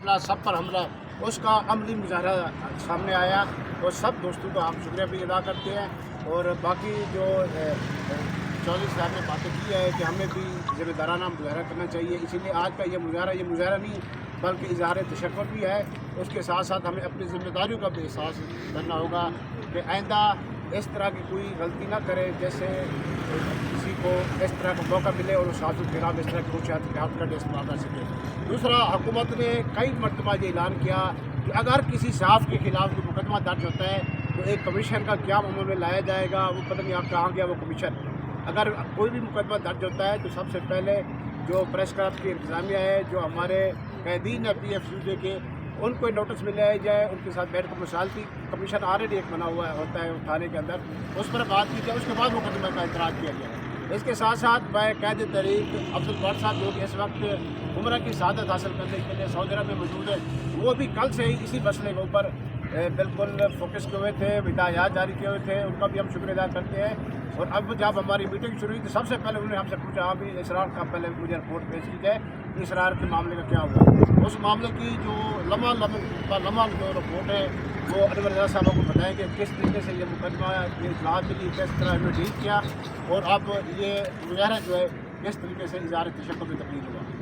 سب پر حملہ، اس کا عملی مظاہرہ سامنے آیا اور سب دوستوں کا ہم شکریہ بھی ادا کرتے ہیں۔ اور باقی جو چودھری صاحب نے باتیں کی ہے کہ ہمیں بھی ذمہ دارانہ مظاہرہ کرنا چاہیے، اسی لیے آج کا یہ مظاہرہ نہیں بلکہ اظہار تشکر بھی ہے۔ اس کے ساتھ ساتھ ہمیں اپنی ذمہ داریوں کا بھی احساس کرنا ہوگا کہ آئندہ اس طرح کی کوئی غلطی نہ کرے، جیسے کسی کو اس طرح کا موقع ملے اور اس حادثے کے خلاف اس طرح کی احتیاط کا استعمال کر سکے۔ دوسرا، حکومت نے کئی مرتبہ یہ اعلان کیا کہ اگر کسی صحافی کے خلاف کوئی مقدمہ درج ہوتا ہے تو ایک کمیشن کا قیام عمل میں لایا جائے گا۔ وہ پتہ نہیں آپ کہاں گیا وہ کمیشن۔ اگر کوئی بھی مقدمہ درج ہوتا ہے تو سب سے پہلے جو پریس کلب کی انتظامیہ ہے، جو ہمارے قیدین ہے PFUJ کے، ان کو نوٹس میں لے جائے، ان کے ساتھ بیٹھ کر مصالحتی کمیشن آلریڈی ایک بنا ہوا ہوتا ہے تھانے کے اندر، اس پر بات کی جائے، اس کے بعد مقدمہ کا اعتراض کیا جائے۔ اس کے ساتھ ساتھ میں قید تحریر افضل بٹ صاحب جو کہ اس وقت عمرہ کی سعادت حاصل کرنے کے لیے سعودی عرب میں موجود ہے، وہ بھی کل سے ہی اسی مسئلے کے اوپر بالکل فوکس کیے ہوئے تھے، ہدایات جاری کیے ہوئے تھے، ان کا بھی ہم شکریہ ادا کرتے ہیں۔ اور اب جب ہماری میٹنگ شروع ہوئی تو سب سے پہلے انہوں نے ہم سے پوچھا بھی اسرار کا پہلے مجھے رپورٹ پیش کی جائے کہ اسرار کے معاملے کا کیا ہوا۔ اس معاملے کی جو لمحہ جو رپورٹ ہے وہ انور رضا صاحب کو بتائیں کہ کس طریقے سے یہ مقدمہ یہ اطلاعات ملی، کس طرح انہوں نے ڈیل کیا، اور اب یہ مظاہرہ جو ہے کس طریقے سے اظہار تشکر میں تبدیل ہوا۔